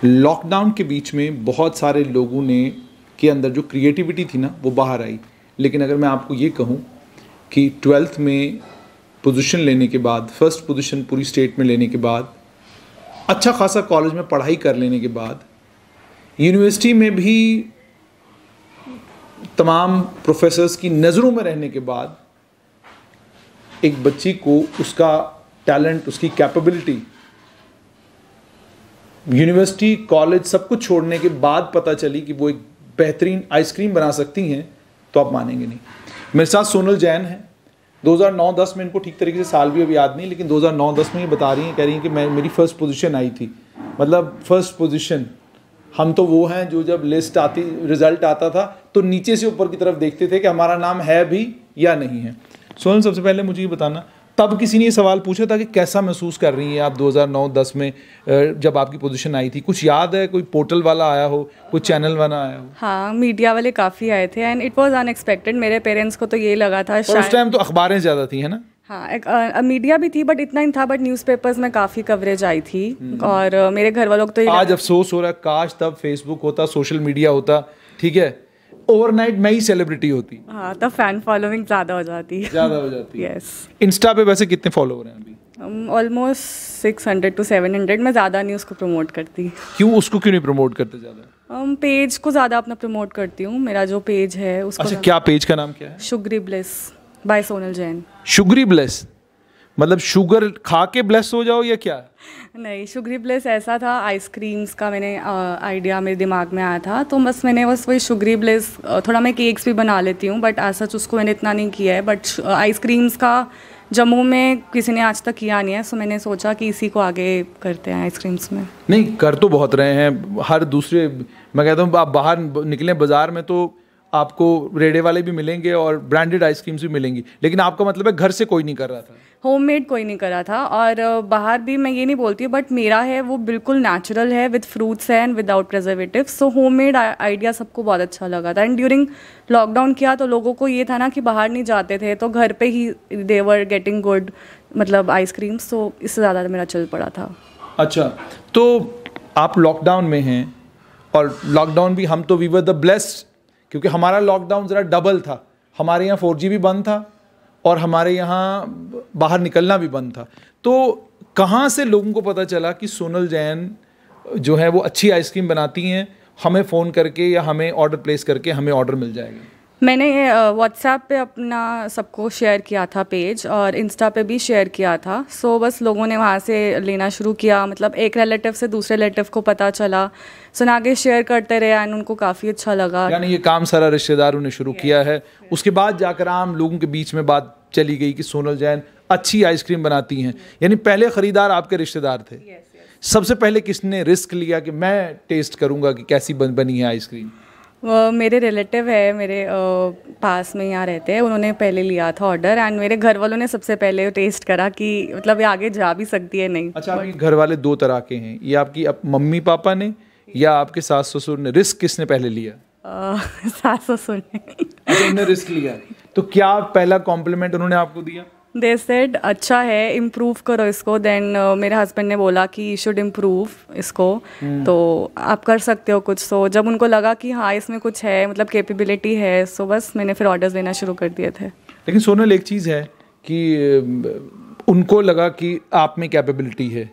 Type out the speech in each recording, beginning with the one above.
Lockdown के बीच में बहुत सारे लोगों ने के अंदर जो क्रिएटिविटी थी ना वो बाहर आई। लेकिन अगर मैं आपको ये कहूँ कि 12th में पोजीशन लेने के बाद, फर्स्ट पोजीशन पूरी स्टेट में लेने के बाद, अच्छा खासा कॉलेज में पढ़ाई कर लेने के बाद, यूनिवर्सिटी में भी तमाम प्रोफेसर्स की नज़रों में रहने के बाद, एक बच्ची को उसका टैलेंट, उसकी कैपेबिलिटी यूनिवर्सिटी, कॉलेज सब कुछ छोड़ने के बाद पता चली कि वो एक बेहतरीन आइसक्रीम बना सकती हैं, तो आप मानेंगे नहीं। मेरे साथ सोनल जैन है। 2009-10 में, इनको ठीक तरीके से साल भी अब याद नहीं, लेकिन 2009-10 में ये बता रही हैं, कह रही हैं कि मेरी फर्स्ट पोजीशन आई थी। मतलब फर्स्ट पोजीशन, हम तो वो हैं जो जब लिस्ट आती, रिजल्ट आता था तो नीचे से ऊपर की तरफ देखते थे कि हमारा नाम है भी या नहीं है। सोनल, सबसे पहले मुझे ये बताना, तब किसी ने ये सवाल पूछा था कि कैसा महसूस कर रही हैं आप 2009-10 में जब आपकी पोजीशन आई थी? कुछ याद है? कोई पोर्टल वाला आया हो, कोई चैनल वाला आया हो? हाँ, मीडिया वाले काफ़ी आए थे एंड इट वाज अनएक्सपेक्टेड। मेरे पेरेंट्स को तो ये लगा था शायद, उस टाइम तो अखबारें ज़्यादा थी, है ना? हाँ, मीडिया भी थी बट इतना नहीं था, बट न्यूज़पेपर्स में काफ़ी कवरेज आई थी। और मेरे घर वालों को तो आज अफसोस हो रहा है, काश तब फेसबुक होता, सोशल मीडिया होता, ठीक है, ओवरनाइट मैं ही सेलिब्रिटी होती। हाँ, तब फैन फॉलोइंग ज़्यादा हो जाती। यस। इंस्टा पे वैसे कितने फॉलोवर हैं अभी? Almost 600 to 700। मैं ज़्यादा नहीं उसको प्रमोट करती। क्यों? उसको क्यों नहीं प्रमोट करते ज़्यादा? पेज को ज़्यादा अपना प्रमोट करती हूँ। मेरा जो पेज है उसको। अच्छा, क्या पेज का नाम क्या है? Sugary bliss by Sonal Jain. Sugary bless मतलब शुगर खा के ब्लेस हो जाओ या क्या? नहीं, शुगरी ब्लेस ऐसा था, आइसक्रीम्स का मैंने आइडिया मेरे दिमाग में आया था, तो बस मैंने बस वही शुगरी ब्लेस, थोड़ा मैं केक्स भी बना लेती हूँ बट ऐसा उसको मैंने इतना नहीं किया है। बट आइसक्रीम्स का जम्मू में किसी ने आज तक किया नहीं है, सो मैंने सोचा कि इसी को आगे करते हैं आइसक्रीम्स में। नहीं, कर तो बहुत रहे हैं हर दूसरे, मैं कहता हूँ आप बाहर निकलें बाजार में तो आपको रेड़े वाले भी मिलेंगे और ब्रांडेड आइसक्रीम्स भी मिलेंगी, लेकिन आपका मतलब है घर से कोई नहीं कर रहा था? होममेड कोई नहीं करा था। और बाहर भी मैं ये नहीं बोलती हूँ, बट मेरा है वो बिल्कुल नेचुरल है, with fruits and without preservative. So homemade idea सबको बहुत अच्छा लगा था। एंड ड्यूरिंग लॉकडाउन किया तो लोगों को ये था ना कि बाहर नहीं जाते थे, तो घर पे ही दे वर गेटिंग गुड, मतलब आइसक्रीम्स, तो इससे ज़्यादा मेरा चल पड़ा था। अच्छा, तो आप लॉकडाउन में हैं, और लॉकडाउन भी हम तो वी वर द ब्लेस्ड, क्योंकि हमारा लॉकडाउन ज़रा डबल था। हमारे यहाँ 4G भी बंद था और हमारे यहाँ बाहर निकलना भी बंद था। तो कहाँ से लोगों को पता चला कि सोनल जैन जो है वो अच्छी आइसक्रीम बनाती हैं, हमें फ़ोन करके या हमें ऑर्डर प्लेस करके हमें ऑर्डर मिल जाएगा? मैंने व्हाट्सएप पे अपना सबको शेयर किया था पेज, और इंस्टा पे भी शेयर किया था। सो बस लोगों ने वहाँ से लेना शुरू किया, मतलब एक रिलेटिव से दूसरे रिलेटिव को पता चला, सुना आगे शेयर करते रहे एंड उनको काफ़ी अच्छा लगा। यानी ये काम सारा रिश्तेदारों ने शुरू किया है। उसके बाद जाकर आम लोगों के बीच में बात चली गई कि सोनल जैन अच्छी आइसक्रीम बनाती हैं। यानी पहले ख़रीदार आपके रिश्तेदार थे? सबसे पहले किसने रिस्क लिया कि मैं टेस्ट करूँगा कि कैसी बनी है आइसक्रीम? मेरे रिलेटिव है, मेरे पास में यहाँ रहते हैं, उन्होंने पहले लिया था ऑर्डर, एंड मेरे घर वालों ने सबसे पहले टेस्ट करा कि मतलब ये आगे जा भी सकती है नहीं। अच्छा, आपके घर वाले दो तरह के हैं, ये आपकी मम्मी पापा ने या आपके सास ससुर ने? रिस्क किसने पहले लिया? सास ससुर ने। अच्छा, उन्होंने रिस्क लिया। तो क्या पहला कॉम्प्लीमेंट उन्होंने आपको दिया? दे सेड अच्छा है, इम्प्रूव करो इसको। देन मेरे हस्बैंड ने बोला कि यू शुड इम्प्रूव इसको, तो आप कर सकते हो कुछ। सो जब उनको लगा कि हाँ इसमें कुछ है, मतलब कैपेबिलिटी है, सो बस मैंने फिर ऑर्डर्स देना शुरू कर दिए थे। लेकिन सोनल, एक चीज़ है कि उनको लगा कि आप में कैपेबिलिटी है,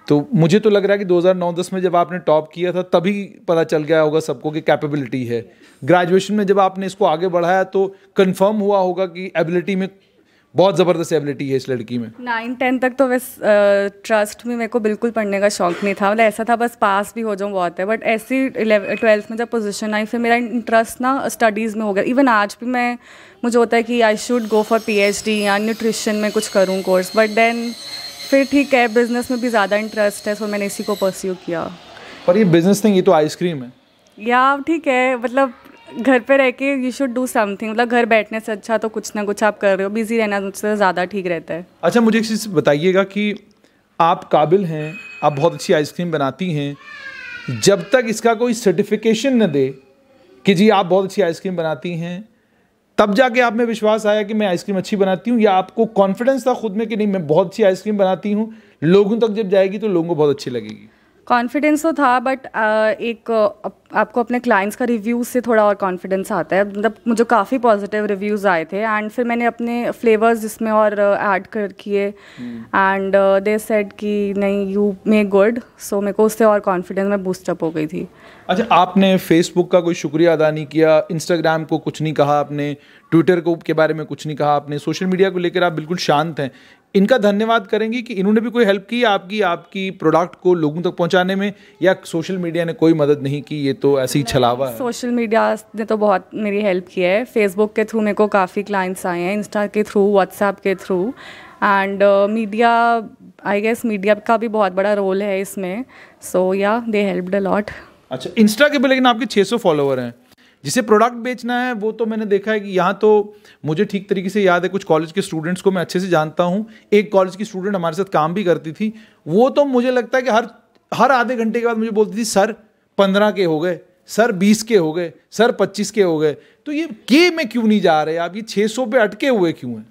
तो मुझे तो लग रहा है कि 2009-10 में जब आपने टॉप किया था तभी पता चल गया होगा सबको कि कैपेबिलिटी है। ग्रेजुएशन में जब आपने इसको आगे बढ़ाया तो कंफर्म हुआ होगा कि एबिलिटी में बहुत ज़बरदस्त एबिलिटी है इस लड़की में। 9-10 तक तो बस ट्रस्ट में मेरे को बिल्कुल पढ़ने का शौक नहीं था, मतलब ऐसा था बस पास भी हो जाऊँ बहुत है। बट ऐसी 12th में जब पोजीशन आई, फिर मेरा इंटरेस्ट ना स्टडीज़ में हो गया। इवन आज भी मुझे होता है कि I should go for PhD या न्यूट्रिशन में कुछ करूँ कोर्स, बट देन फिर ठीक है, बिजनेस में भी ज़्यादा इंटरेस्ट है, सो मैंने इसी को परस्यू किया। पर ये बिजनेस नहीं, ये तो आइसक्रीम है। या ठीक है, मतलब घर पे रह के यू शुड डू समथिंग, मतलब घर बैठने से अच्छा तो कुछ ना कुछ आप कर रहे हो, बिजी रहना मुझसे ज़्यादा ठीक रहता है। अच्छा, मुझे एक चीज़ बताइएगा कि आप काबिल हैं, आप बहुत अच्छी आइसक्रीम बनाती हैं, जब तक इसका कोई सर्टिफिकेशन न दे कि जी आप बहुत अच्छी आइसक्रीम बनाती हैं, तब जाके आप में विश्वास आया कि मैं आइसक्रीम अच्छी बनाती हूँ, या आपको कॉन्फिडेंस था खुद में कि नहीं मैं बहुत अच्छी आइसक्रीम बनाती हूँ, लोगों तक जब जाएगी तो लोगों को बहुत अच्छी लगेगी? कॉन्फिडेंस तो था बट आपको अपने क्लाइंट्स का रिव्यूज़ से थोड़ा और कॉन्फिडेंस आता है। मतलब मुझे काफ़ी पॉजिटिव रिव्यूज़ आए थे एंड फिर मैंने अपने फ्लेवर्स इसमें और ऐड कर किए एंड दे सेड कि नहीं यू मेक गुड, सो मेरे को उससे और कॉन्फिडेंस में बूस्टअप हो गई थी। अच्छा, आपने फेसबुक का कोई शुक्रिया अदा नहीं किया, इंस्टाग्राम को कुछ नहीं कहा आपने, ट्विटर को के बारे में कुछ नहीं कहा आपने, सोशल मीडिया को लेकर आप बिल्कुल शांत हैं, इनका धन्यवाद करेंगे कि इन्होंने भी कोई हेल्प की आपकी प्रोडक्ट को लोगों तक पहुंचाने में, या सोशल मीडिया ने कोई मदद नहीं की, ये तो ऐसे ही छलावा है? सोशल मीडिया ने तो बहुत मेरी हेल्प की है। फेसबुक के थ्रू मेरे को काफ़ी क्लाइंट्स आए हैं, इंस्टा के थ्रू, व्हाट्सएप के through and media, I guess media का भी बहुत बड़ा रोल है इसमें। So ya they helped a lot. अच्छा, इंस्टा के पे लेकिन आपके 600 फॉलोवर हैं। जिसे प्रोडक्ट बेचना है वो तो मैंने देखा है कि यहाँ तो मुझे ठीक तरीके से याद है, कुछ कॉलेज के स्टूडेंट्स को मैं अच्छे से जानता हूँ। एक कॉलेज की स्टूडेंट हमारे साथ काम भी करती थी, वो तो मुझे लगता है कि हर आधे घंटे के बाद मुझे बोलती थी सर 15 के हो गए, सर 20 के हो गए, सर 25 के हो गए। तो ये के में क्यों नहीं जा रहे आप, ये 600 पे अटके हुए क्यों हैं?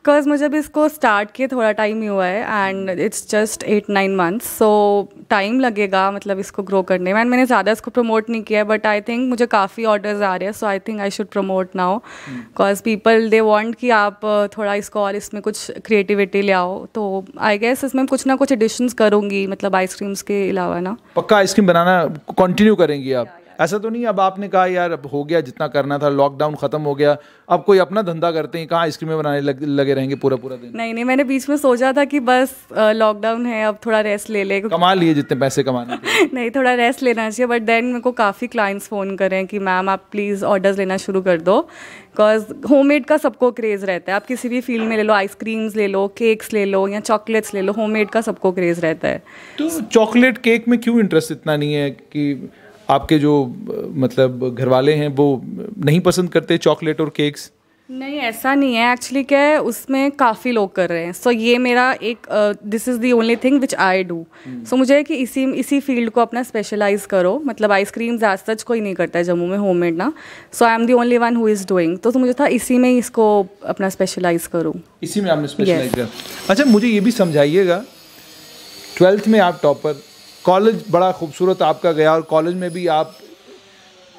बिकॉज मुझे भी इसको स्टार्ट किए थोड़ा टाइम ही हुआ है and it's just 8-9 months, so time लगेगा मतलब इसको ग्रो करने में। एंड मैंने ज़्यादा इसको प्रमोट नहीं किया, बट आई थिंक मुझे काफ़ी ऑर्डर्स आ रहे हैं, so I think I should promote now because people they want कि आप थोड़ा इसको और इसमें कुछ क्रिएटिविटी ले आओ। तो आई गेस इसमें कुछ ना कुछ एडिशंस करूँगी, मतलब आइसक्रीम्स के अलावा ना। पक्का आइसक्रीम बनाना कंटिन्यू करेंगी आप? ऐसा तो नहीं अब आपने कहा यार अब हो गया जितना करना था, लॉकडाउन खत्म हो गया, अब कोई अपना धंधा करते हैं, कहाँ आइसक्रीम बनाने लगे रहेंगे पूरा दिन? नहीं, मैंने बीच में सोचा था कि बस लॉकडाउन है अब थोड़ा रेस्ट ले ले, कमा लिए जितने पैसे कमाने नहीं थोड़ा रेस्ट लेना चाहिए। बट देन मेरे को काफ़ी क्लाइंट्स फ़ोन करें कि मैम आप प्लीज़ ऑर्डर्स लेना शुरू कर दो, बिकॉज होममेड का सबको क्रेज़ रहता है। आप किसी भी फील्ड में ले लो, आइसक्रीम्स ले लो, केक्स ले लो या चॉकलेट्स ले लो, होममेड का सबको क्रेज़ रहता है। तो चॉकलेट केक में क्यों इंटरेस्ट इतना नहीं है कि आपके जो मतलब घर वाले हैं वो नहीं पसंद करते चॉकलेट और केक्स? नहीं, ऐसा नहीं है। एक्चुअली क्या है, उसमें काफ़ी लोग कर रहे हैं, सो ये मेरा एक this is the only thing which I do. So मुझे है कि इसी फील्ड को अपना स्पेशलाइज करो। मतलब आइसक्रीम्स एज सच कोई नहीं करता है जम्मू में होममेड ना, so I am the only one who is doing. तो मुझे था इसी में इसको अपना स्पेशलाइज करूँ। इसी में आपने स्पेशलाइज किया। अच्छा, मुझे ये भी समझाइएगा, 12th में आप टॉपर, कॉलेज बड़ा खूबसूरत आपका गया और कॉलेज में भी आप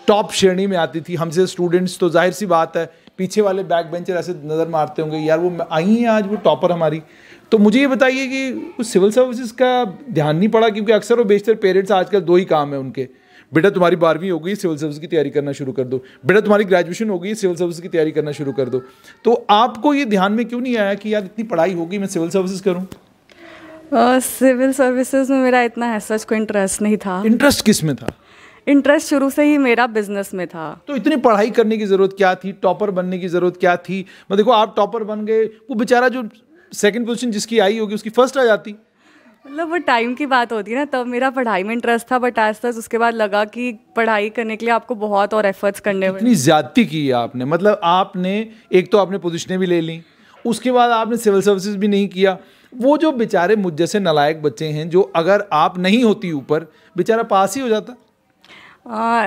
टॉप श्रेणी में आती थी। हमसे स्टूडेंट्स तो जाहिर सी बात है पीछे वाले बैक बेंचर ऐसे नज़र मारते होंगे यार वो आई हैं आज वो टॉपर हमारी। तो मुझे ये बताइए कि कुछ सिविल सर्विसेज का ध्यान नहीं पड़ा? क्योंकि अक्सर और बेशतर पेरेंट्स आजकल 2 ही काम है उनके, बेटा तुम्हारी 12वीं हो गई, सिविल सर्विस की तैयारी करना शुरू कर दो, बेटा तुम्हारी ग्रेजुएशन हो गई, सिविल सर्विस की तैयारी करना शुरू कर दो। तो आपको ये ध्यान में क्यों नहीं आया कि यार इतनी पढ़ाई होगी मैं सिविल सर्विसेज करूँ? सिविल सर्विसेज में मेरा इतना ऐसा कोई इंटरेस्ट नहीं था। इंटरेस्ट किस में था? इंटरेस्ट शुरू से ही मेरा बिजनेस में था। तो इतनी पढ़ाई करने की ज़रूरत क्या थी, टॉपर बनने की ज़रूरत क्या थी? मैं देखो आप टॉपर बन गए, वो बेचारा जो सेकंड पोजीशन जिसकी आई होगी उसकी फर्स्ट आ जाती। मतलब वो टाइम की बात होती है ना, तब मेरा पढ़ाई में इंटरेस्ट था, बट आज तक उसके बाद लगा कि पढ़ाई करने के लिए आपको बहुत और एफर्ट्स करने पड़े। इतनी ज्यादती की है आपने, मतलब आपने एक तो आपने पोजीशनें भी ले ली, उसके बाद आपने सिविल सर्विसेज भी नहीं किया। वो जो बेचारे मुझ जैसे नालायक बच्चे हैं जो अगर आप नहीं होती ऊपर, बेचारा पास ही हो जाता।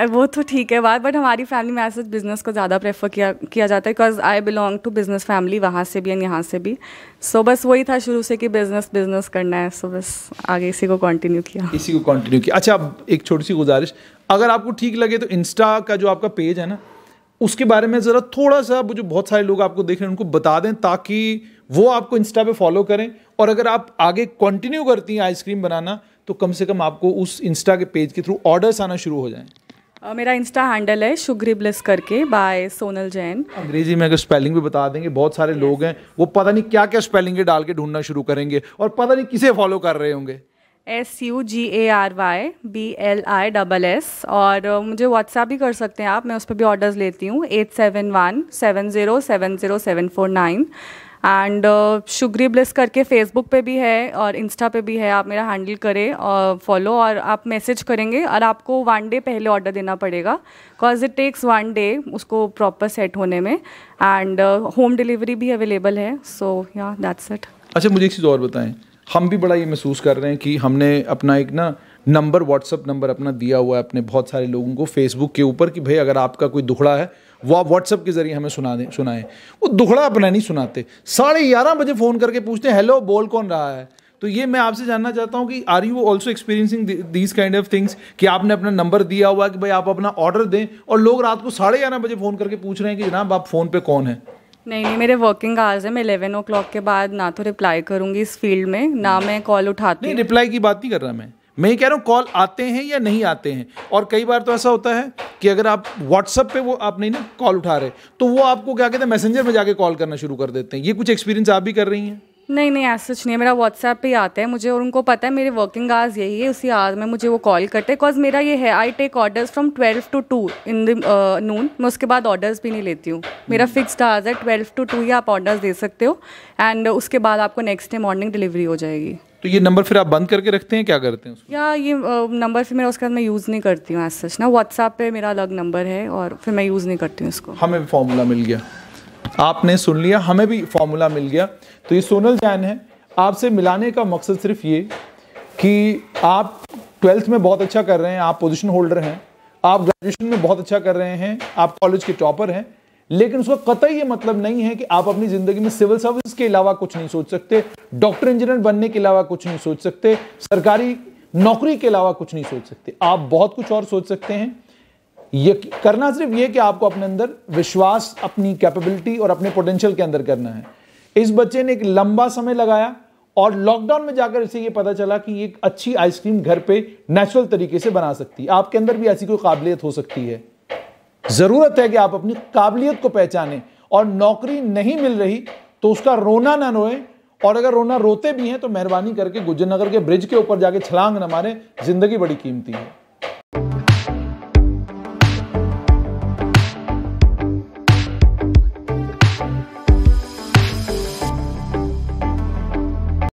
वो तो ठीक है बात, बट हमारी फैमिली में ऐसे बिज़नेस को ज़्यादा प्रेफर किया जाता है, because I belong to business family, वहाँ से भी एंड यहाँ से भी। सो बस वही था शुरू से कि बिज़नेस करना है, सो बस आगे इसी को कंटिन्यू किया। अच्छा, अब एक छोटी सी गुजारिश, अगर आपको ठीक लगे तो इंस्टा का जो आपका पेज है ना, उसके बारे में ज़रा थोड़ा सा, वो जो बहुत सारे लोग आपको देख रहे हैं उनको बता दें ताकि वो आपको इंस्टा पे फॉलो करें, और अगर आप आगे कंटिन्यू करती हैं आइसक्रीम बनाना तो कम से कम आपको उस इंस्टा के पेज के थ्रू ऑर्डर्स आना शुरू हो जाएं। मेरा इंस्टा हैंडल है शुगरी ब्लिस करके बाय सोनल जैन। अंग्रेजी में अगर स्पेलिंग भी बता देंगे, बहुत सारे लोग हैं वो पता नहीं क्या क्या स्पेलिंग के डाल के ढूंढना शुरू करेंगे और पता नहीं किसे फॉलो कर रहे होंगे। SUGARYBLISS। और मुझे व्हाट्सएप भी कर सकते हैं आप, मैं उस पर भी ऑर्डर्स लेती हूँ, 8717070749। एंड शुगरी ब्लिस करके फेसबुक पे भी है और इंस्टा पे भी है, आप मेरा हैंडल करें और फॉलो, और आप मैसेज करेंगे और आपको 1 डे पहले ऑर्डर देना पड़ेगा, बिकॉज इट टेक्स 1 डे उसको प्रॉपर सेट होने में, एंड होम डिलीवरी भी अवेलेबल है। सो या दैट्स इट। अच्छा, मुझे एक चीज़ और बताएं, हम भी बड़ा ये महसूस कर रहे हैं कि हमने अपना एक ना नंबर, व्हाट्सअप नंबर अपना दिया हुआ है अपने बहुत सारे लोगों को फेसबुक के ऊपर कि भाई अगर आपका कोई दुखड़ा है वो आप व्हाट्सअप के ज़रिए हमें सुनाएं। वो दुखड़ा अपना नहीं सुनाते, 11:30 बजे फ़ोन करके पूछते हैं हेलो बोल कौन रहा है, तो ये मैं आपसे जानना चाहता हूँ कि are you also experiencing these kind of things कि आपने अपना नंबर दिया हुआ कि भाई आप अपना ऑर्डर दें और लोग रात को 11:30 बजे फ़ोन करके पूछ रहे हैं कि जनाब आप फ़ोन पे कौन है? नहीं, मेरे वर्किंग आवर्स है, मैं 11 o'clock के बाद ना तो रिप्लाई करूँगी इस फील्ड में, ना मैं कॉल उठाती नहीं, हूँ। रिप्लाई की बात नहीं कर रहा मैं ये कह रहा हूँ कॉल आते हैं या नहीं आते हैं। और कई बार तो ऐसा होता है कि अगर आप व्हाट्सअप पे वो आप नहीं ना कॉल उठा रहे तो वो आपको क्या कहते हैं मैसेंजर में जाके कॉल करना शुरू कर देते हैं। ये कुछ एक्सपीरियंस आप भी कर रही हैं? नहीं, ऐसा कुछ नहीं है, मेरा व्हाट्सएप पे ही आता है मुझे, और उनको पता है मेरे वर्किंग आवर्स यही है, उसी आवर में मुझे वो कॉल करते हैं। बिकॉज मेरा ये है, I take orders from 12 to 2 in the noon. मैं उसके बाद ऑर्डर्स भी नहीं लेती हूँ। मेरा फिक्स्ड आवर्स है 12 to 2 ही आप ऑर्डर्स दे सकते हो, एंड उसके बाद आपको नेक्स्ट डे मॉर्निंग डिलीवरी हो जाएगी। तो ये नंबर फिर आप बंद करके रखते हैं, क्या करते हैं उसको? या ये नंबर फिर मेरा उसके बाद मैं यूज़ नहीं करती हूँ एज सच ना। व्हाट्सएप पे मेरा अलग नंबर है और फिर मैं यूज़ नहीं करती हूँ इसको। हमें भी फॉर्मूला मिल गया, आपने सुन लिया, हमें भी फॉर्मूला मिल गया। तो ये सोनल जैन है। आपसे मिलाने का मकसद सिर्फ ये कि आप 12th में बहुत अच्छा कर रहे हैं, आप पोजीशन होल्डर हैं, आप ग्रेजुएशन में बहुत अच्छा कर रहे हैं, आप कॉलेज के टॉपर हैं, लेकिन उसका कतई ये मतलब नहीं है कि आप अपनी जिंदगी में सिविल सर्विस के अलावा कुछ नहीं सोच सकते, डॉक्टर इंजीनियर बनने के अलावा कुछ नहीं सोच सकते, सरकारी नौकरी के अलावा कुछ नहीं सोच सकते। आप बहुत कुछ और सोच सकते हैं। ये करना सिर्फ ये कि आपको अपने अंदर विश्वास, अपनी कैपेबिलिटी और अपने पोटेंशियल के अंदर करना है। इस बच्चे ने एक लंबा समय लगाया और लॉकडाउन में जाकर इसे ये पता चला कि एक अच्छी आइसक्रीम घर पे नेचुरल तरीके से बना सकती है। आपके अंदर भी ऐसी कोई काबिलियत हो सकती है। जरूरत है कि आप अपनी काबिलियत को पहचानें, और नौकरी नहीं मिल रही तो उसका रोना ना रोए, और अगर रोना रोते भी हैं तो मेहरबानी करके गुज्जर नगर के ब्रिज के ऊपर जाके छलांग न मारें। जिंदगी बड़ी कीमती है।